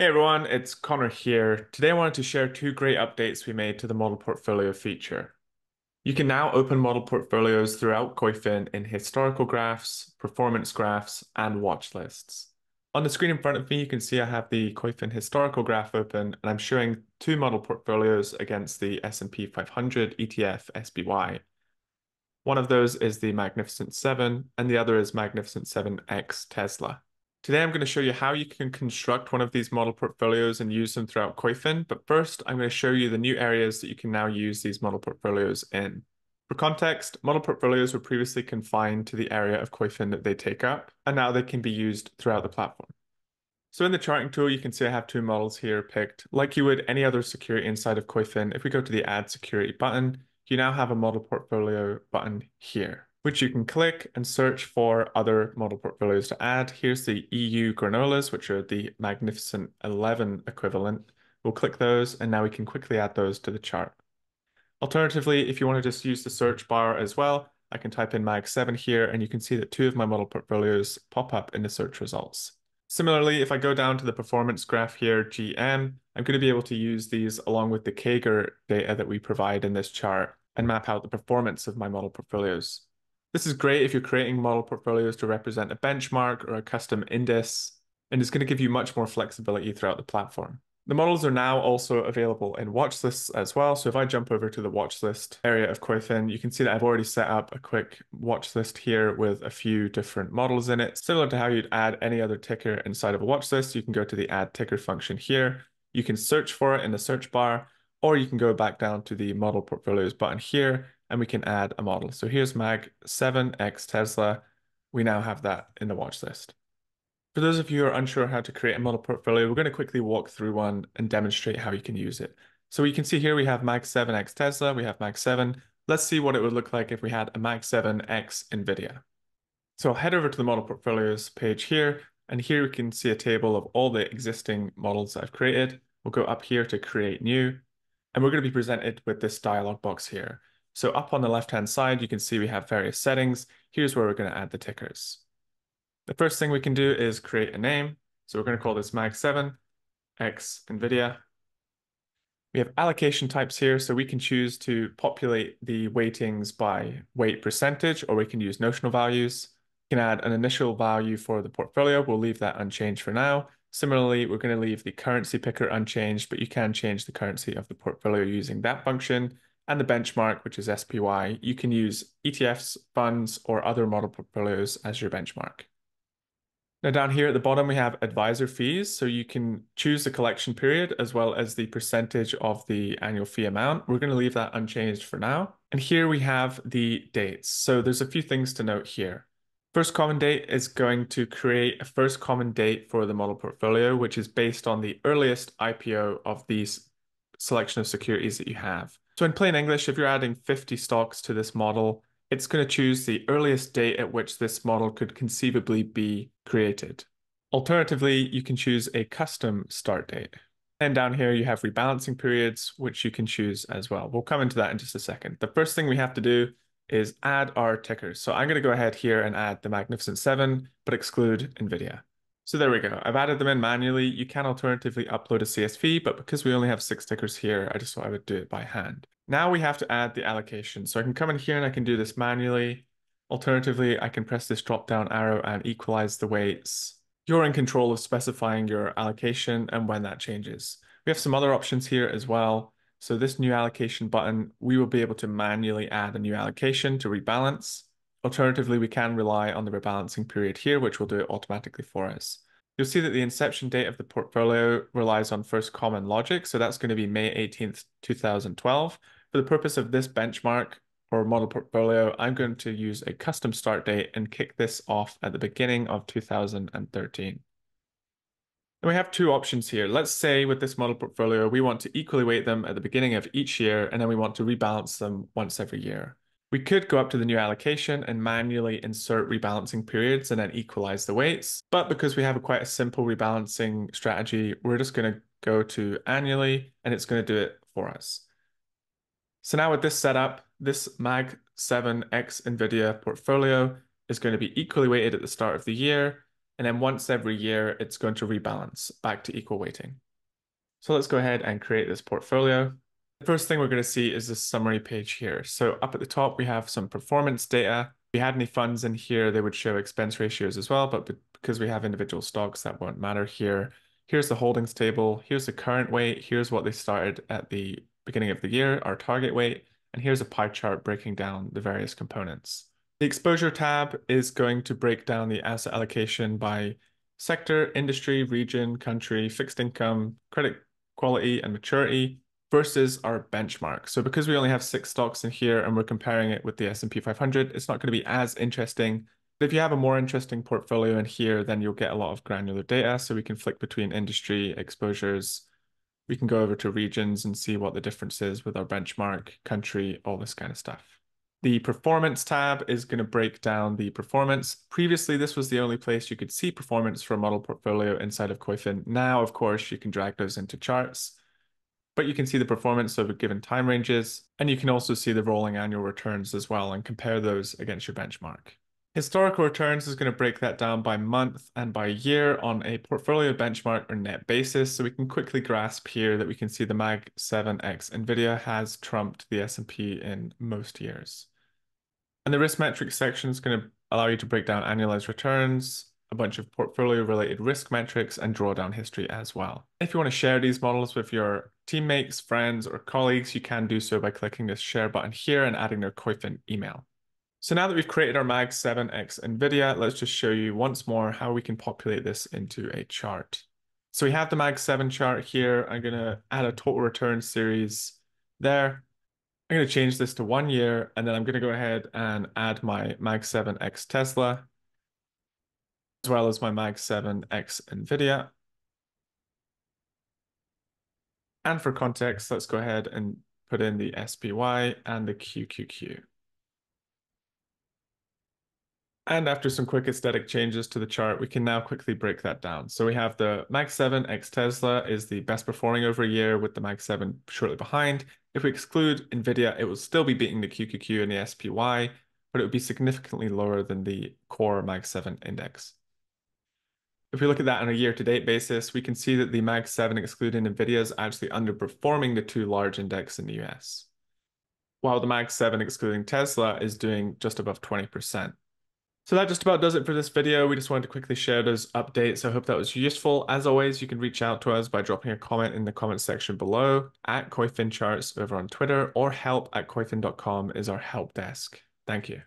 Hey everyone, it's Connor here. Today I wanted to share two great updates we made to the model portfolio feature. You can now open model portfolios throughout Koyfin in historical graphs, performance graphs, and watch lists. On the screen in front of me, you can see I have the Koyfin historical graph open, and I'm showing two model portfolios against the S&P 500 ETF SPY. One of those is the Magnificent 7, and the other is Magnificent 7X Tesla. Today, I'm going to show you how you can construct one of these model portfolios and use them throughout Koyfin. But first, I'm going to show you the new areas that you can now use these model portfolios in. For context, model portfolios were previously confined to the area of Koyfin that they take up, and now they can be used throughout the platform. So in the charting tool, you can see I have two models here picked. Like you would any other security inside of Koyfin, if we go to the Add Security button, you now have a model portfolio button here, which you can click and search for other model portfolios to add. Here's the EU granolas, which are the Magnificent 11 equivalent. We'll click those, and now we can quickly add those to the chart. Alternatively, if you want to just use the search bar as well, I can type in Mag7 here, and you can see that two of my model portfolios pop up in the search results. Similarly, if I go down to the performance graph here, GM, I'm going to be able to use these along with the CAGR data that we provide in this chart and map out the performance of my model portfolios. This is great if you're creating model portfolios to represent a benchmark or a custom index, and it's going to give you much more flexibility throughout the platform. The models are now also available in watch lists as well. So if I jump over to the watch list area of Koyfin, you can see that I've already set up a quick watch list here with a few different models in it. Similar to how you'd add any other ticker inside of a watch list, you can go to the add ticker function here. You can search for it in the search bar, or you can go back down to the model portfolios button here and we can add a model. So here's Mag 7X Tesla. We now have that in the watch list. For those of you who are unsure how to create a model portfolio, we're going to quickly walk through one and demonstrate how you can use it. So you can see here we have Mag 7X Tesla, we have Mag 7. Let's see what it would look like if we had a Mag 7X NVIDIA. So I'll head over to the model portfolios page here, and here we can see a table of all the existing models I've created. We'll go up here to create new, and we're going to be presented with this dialog box here. So up on the left-hand side, you can see we have various settings. Here's where we're going to add the tickers. The first thing we can do is create a name. So we're going to call this Mag7 X NVIDIA. We have allocation types here, so we can choose to populate the weightings by weight percentage, or we can use notional values. We can add an initial value for the portfolio. We'll leave that unchanged for now. Similarly, we're going to leave the currency picker unchanged, but you can change the currency of the portfolio using that function. And the benchmark, which is SPY, you can use ETFs, funds, or other model portfolios as your benchmark. Now down here at the bottom, we have advisor fees. So you can choose the collection period as well as the percentage of the annual fee amount. We're going to leave that unchanged for now. And here we have the dates. So there's a few things to note here. First common date is going to create a first common date for the model portfolio, which is based on the earliest IPO of these selection of securities that you have. So in plain English, if you're adding 50 stocks to this model, it's going to choose the earliest date at which this model could conceivably be created. Alternatively, you can choose a custom start date. And down here, you have rebalancing periods, which you can choose as well. We'll come into that in just a second. The first thing we have to do is add our tickers. So I'm going to go ahead here and add the Magnificent 7, but exclude NVIDIA. So there we go. I've added them in manually. You can alternatively upload a CSV, but because we only have 6 tickers here, I just thought I would do it by hand. Now we have to add the allocation. So I can come in here and I can do this manually. Alternatively, I can press this drop down arrow and equalize the weights. You're in control of specifying your allocation and when that changes. We have some other options here as well. So this new allocation button, we will be able to manually add a new allocation to rebalance. Alternatively, we can rely on the rebalancing period here, which will do it automatically for us. You'll see that the inception date of the portfolio relies on first common logic, so that's going to be May 18th, 2012. For the purpose of this benchmark or model portfolio, I'm going to use a custom start date and kick this off at the beginning of 2013. And we have two options here. Let's say with this model portfolio, we want to equally weight them at the beginning of each year, and then we want to rebalance them once every year. We could go up to the new allocation and manually insert rebalancing periods and then equalize the weights. But because we have quite a simple rebalancing strategy, we're just going to go to annually and it's going to do it for us. So now with this setup, this Mag 7X NVIDIA portfolio is going to be equally weighted at the start of the year. And then once every year, it's going to rebalance back to equal weighting. So let's go ahead and create this portfolio. The first thing we're going to see is this summary page here. So up at the top, we have some performance data. If we had any funds in here, they would show expense ratios as well, but because we have individual stocks, that won't matter here. Here's the holdings table. Here's the current weight. Here's what they started at the beginning of the year, our target weight. And here's a pie chart breaking down the various components. The exposure tab is going to break down the asset allocation by sector, industry, region, country, fixed income, credit quality, and maturity versus our benchmark. So because we only have 6 stocks in here and we're comparing it with the S&P 500, it's not going to be as interesting. But if you have a more interesting portfolio in here, then you'll get a lot of granular data. So we can flick between industry exposures. We can go over to regions and see what the difference is with our benchmark, country, all this kind of stuff. The performance tab is going to break down the performance. Previously, this was the only place you could see performance for a model portfolio inside of Koyfin. Now, of course, you can drag those into charts, but you can see the performance over given time ranges, and you can also see the rolling annual returns as well and compare those against your benchmark. Historical returns is going to break that down by month and by year on a portfolio benchmark or net basis. So we can quickly grasp here that we can see the Mag 7X NVIDIA has trumped the S&P in most years. And the risk metrics section is going to allow you to break down annualized returns, a bunch of portfolio related risk metrics, and drawdown history as well. If you want to share these models with your teammates, friends, or colleagues, you can do so by clicking this share button here and adding their Koyfin email. So now that we've created our Mag 7X NVIDIA, let's just show you once more how we can populate this into a chart. So we have the Mag 7 chart here. I'm going to add a total return series there. I'm going to change this to 1 year, and then I'm going to go ahead and add my Mag 7X Tesla, as well as my Mag 7X NVIDIA. And for context, let's go ahead and put in the SPY and the QQQ. And after some quick aesthetic changes to the chart, we can now quickly break that down. So we have the Mag 7 X Tesla is the best performing over a year with the Mag 7 shortly behind. If we exclude NVIDIA, it will still be beating the QQQ and the SPY, but it would be significantly lower than the core Mag 7 index. If we look at that on a year-to-date basis, we can see that the Mag 7 excluding NVIDIA is actually underperforming the two large index in the US, while the Mag 7 excluding Tesla is doing just above 20%. So that just about does it for this video. We just wanted to quickly share those updates. I hope that was useful. As always, you can reach out to us by dropping a comment in the comment section below at Koyfin Charts over on Twitter, or help@koyfin.com is our help desk. Thank you.